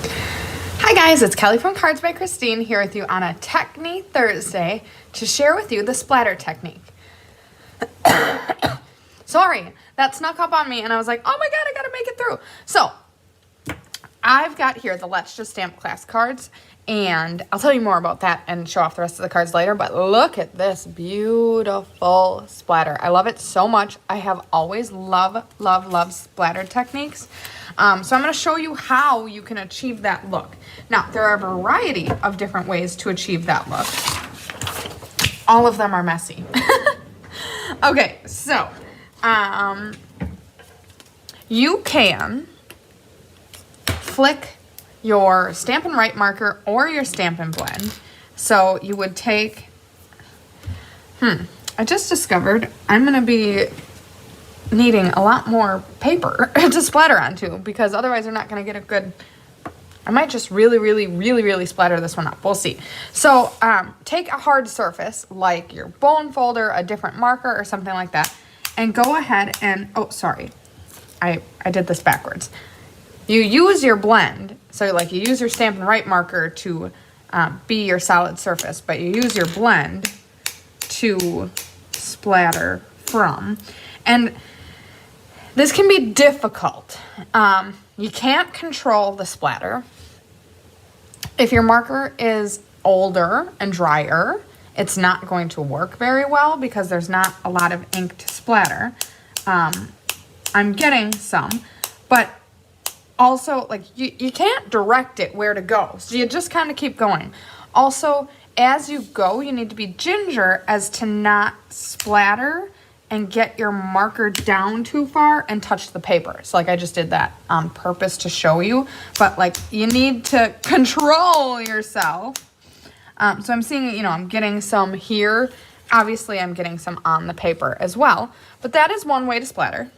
Hi guys, it's Kelly from Cards by Christine here with you on a Technique Thursday to share with you the Splatter Technique. Sorry, that snuck up on me and I was like, oh my god, I gotta make it through. So, I've got here the Let's Just Stamp class cards, and I'll tell you more about that and show off the rest of the cards later, but look at this beautiful splatter. I love it so much. I have always loved splatter techniques. So I'm going to show you how you can achieve that look. Now, there are a variety of different ways to achieve that look. All of them are messy. Okay, so you can flick your Stampin' Write marker or your Stampin' Blend. So you would take, I just discovered I'm going to be needing a lot more paper to splatter onto, because otherwise they're not going to get a good, I might just really splatter this one up. We'll see. So take a hard surface like your bone folder, a different marker or something like that, and go ahead and, oh, sorry, I did this backwards. You use your blend, so like you use your Stampin' Write marker to be your solid surface, but you use your blend to splatter from. And this can be difficult. You can't control the splatter. If your marker is older and drier, it's not going to work very well because there's not a lot of ink to splatter. I'm getting some, but also, like, you can't direct it where to go, so you just kind of keep going. Also, as you go, you need to be ginger as to not splatter and get your marker down too far and touch the paper. So, like, I just did that on purpose to show you, but, like, you need to control yourself. So I'm seeing, you know, I'm getting some here. Obviously, I'm getting some on the paper as well, but that is one way to splatter.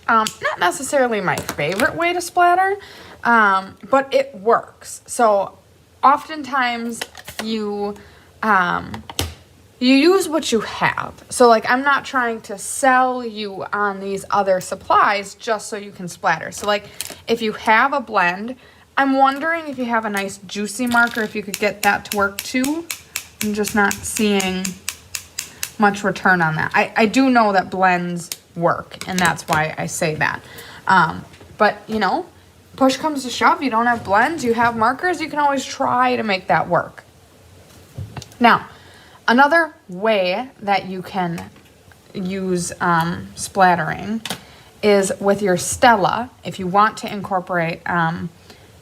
Not necessarily my favorite way to splatter, but it works. So oftentimes you use what you have. So like, I'm not trying to sell you on these other supplies just so you can splatter. So like, if you have a blend, I'm wondering if you have a nice juicy marker, if you could get that to work too. I'm just not seeing much return on that. I do know that blends work, and that's why I say that. But, you know, push comes to shove, you don't have blends, you have markers, you can always try to make that work. Now, another way that you can use splattering is with your Stella, if you want to incorporate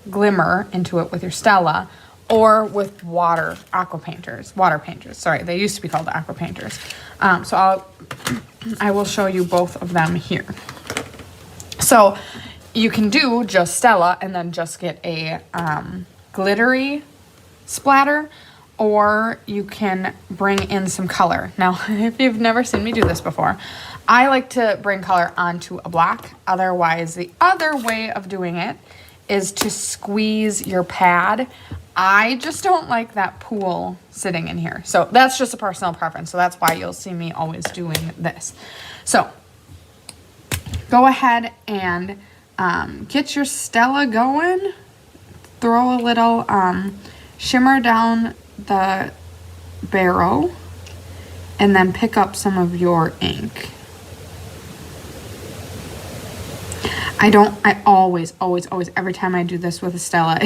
glimmer into it with your Stella, or with water painters. Sorry, they used to be called aqua painters. So I will show you both of them here. So you can do just Stella and then just get a glittery splatter, or you can bring in some color. Now, if you've never seen me do this before, I like to bring color onto a block. Otherwise, the other way of doing it is to squeeze your pad. I just don't like that pool sitting in here. So that's just a personal preference. So that's why you'll see me always doing this. So go ahead and get your Stella going. Throw a little shimmer down the barrel and then pick up some of your ink. I always, every time I do this with a Stella,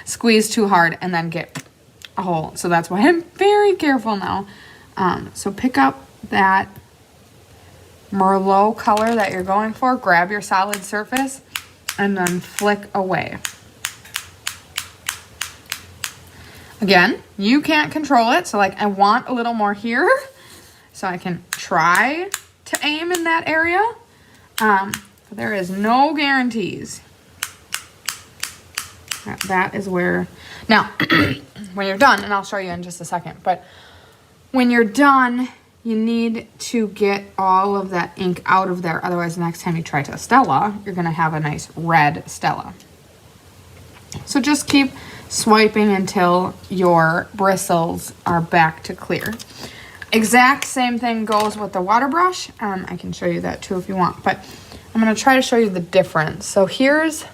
squeeze too hard and then get a hole. So that's why I'm very careful now. So pick up that Merlot color that you're going for, grab your solid surface, and then flick away. Again, you can't control it. So like, I want a little more here, so I can try to aim in that area. But there is no guarantees. That is where, now, when you're done, and I'll show you in just a second, but when you're done, you need to get all of that ink out of there. Otherwise, the next time you try to Stella, you're going to have a nice red Stella. So just keep swiping until your bristles are back to clear. Exact same thing goes with the water brush. I can show you that too if you want, but I'm going to try to show you the difference. So here's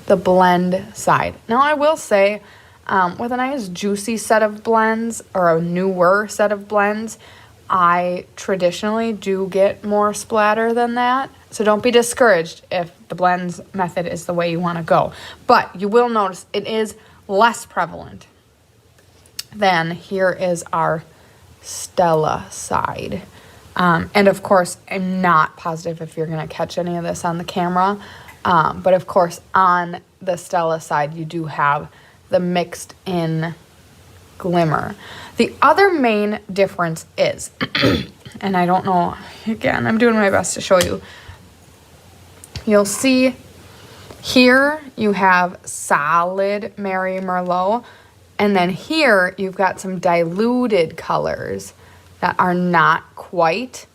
the blend side. Now I will say, with a nice juicy set of blends or a newer set of blends, I traditionally do get more splatter than that. So don't be discouraged if the blends method is the way you want to go. But you will notice it is less prevalent than here is our Stella side. And of course, I'm not positive if you're going to catch any of this on the camera. But of course, on the Stella side, you do have the mixed in glimmer. The other main difference is, and I don't know, again, I'm doing my best to show you. You'll see here you have solid Mary Merlot, and then here you've got some diluted colors that are not quite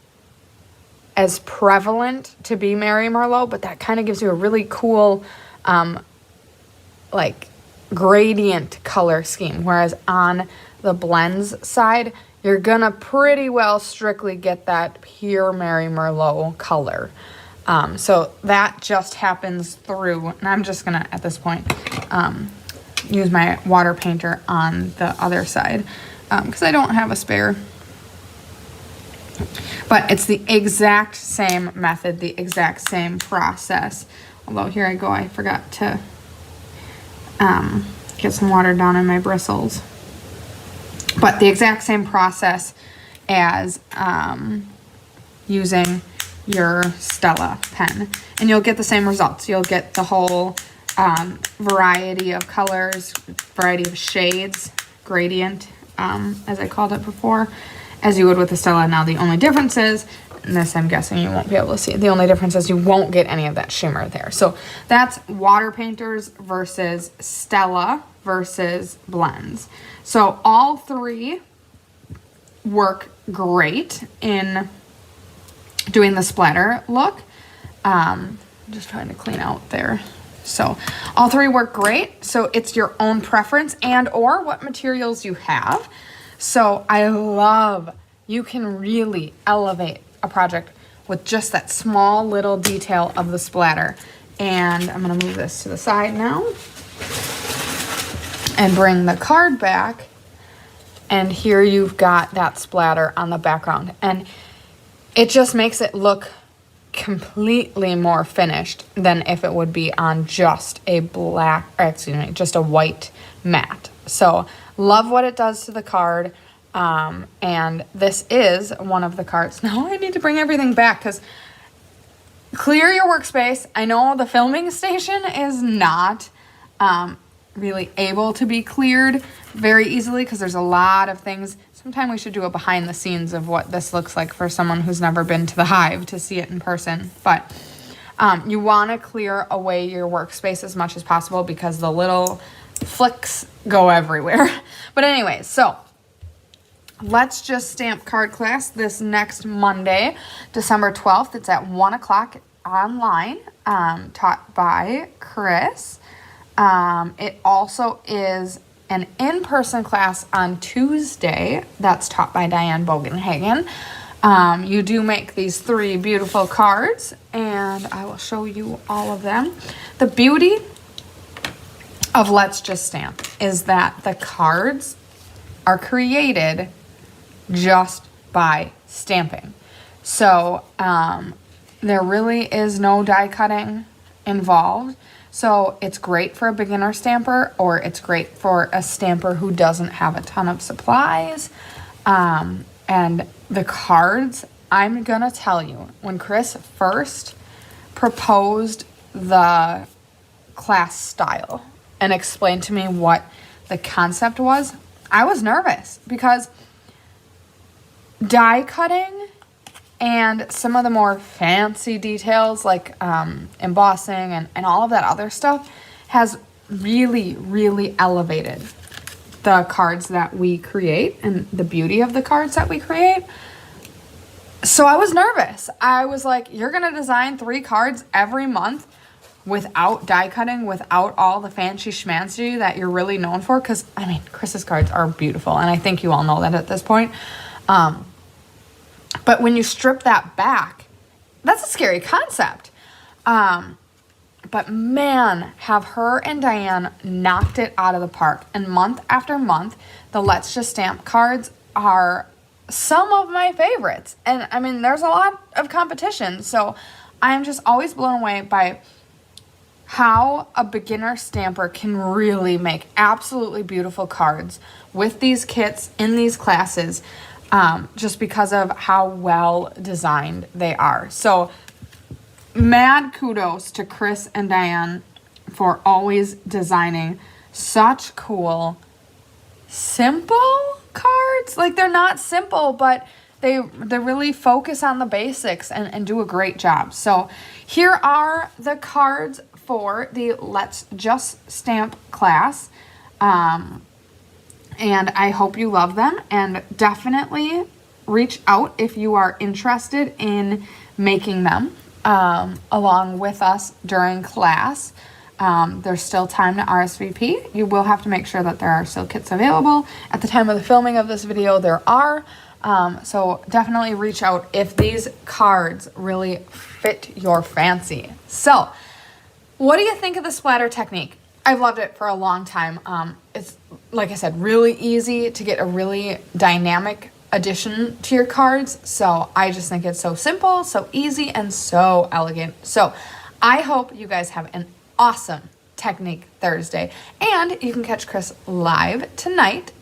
as prevalent to be Mary Merlot, but that kind of gives you a really cool, like, gradient color scheme. Whereas on the blends side, you're gonna pretty well strictly get that pure Mary Merlot color. So that just happens through, and I'm just gonna, at this point, use my water painter on the other side, because I don't have a spare. But it's the exact same method, the exact same process. Although here I go, I forgot to get some water down in my bristles. But the exact same process as using your Stella pen. And you'll get the same results. You'll get the whole variety of colors, variety of shades, gradient, as I called it before, as you would with the Stella. Now the only difference is, and this I'm guessing you won't be able to see, the only difference is you won't get any of that shimmer there. So that's water painters versus Stella versus blends. So all three work great in doing the splatter look. I'm just trying to clean out there. So all three work great. So it's your own preference and or what materials you have. So I love, you can really elevate a project with just that small little detail of the splatter. And I'm gonna move this to the side now and bring the card back. And here you've got that splatter on the background. And it just makes it look completely more finished than if it would be on just a black, or excuse me, just a white matte. So love what it does to the card. And this is one of the cards. Now I need to bring everything back because clear your workspace. I know the filming station is not really able to be cleared very easily because there's a lot of things. Sometime we should do a behind the scenes of what this looks like for someone who's never been to the Hive to see it in person. But you want to clear away your workspace as much as possible because the little flicks go everywhere. But anyway, so let's just stamp card class this next Monday, December 12th. It's at 1 o'clock online, taught by Chris. It also is an in-person class on Tuesday that's taught by Diane Bogenhagen. You do make these 3 beautiful cards, and I will show you all of them. The beauty of Let's Just Stamp is that the cards are created just by stamping. So there really is no die cutting involved. So it's great for a beginner stamper, or it's great for a stamper who doesn't have a ton of supplies. And the cards, I'm gonna tell you, when Chris first proposed the class style and explained to me what the concept was, I was nervous because die cutting and some of the more fancy details like embossing and all of that other stuff has really, really elevated the cards that we create and the beauty of the cards that we create. So I was nervous. I was like, you're going to design 3 cards every month without die cutting, without all the fancy schmancy that you're really known for? Because, I mean, Chris's cards are beautiful, and I think you all know that at this point. But when you strip that back, that's a scary concept. But man, have her and Diane knocked it out of the park. And month after month, the Let's Just Stamp cards are some of my favorites. And I mean, there's a lot of competition. So I'm just always blown away by how a beginner stamper can really make absolutely beautiful cards with these kits in these classes, just because of how well designed they are. So mad kudos to Chris and Diane for always designing such cool, simple cards. Like, they're not simple, but they really focus on the basics and do a great job. So here are the cards for the Let's Just Stamp class. And I hope you love them, and definitely reach out if you are interested in making them along with us during class. There's still time to RSVP. You will have to make sure that there are still kits available. At the time of the filming of this video, there are. So definitely reach out if these cards really fit your fancy. So what do you think of the Splatter Technique? I've loved it for a long time. It's, like I said, really easy to get a really dynamic addition to your cards. So I just think it's so simple, so easy, and so elegant. So I hope you guys have an awesome Technique Thursday. And you can catch Chris live tonight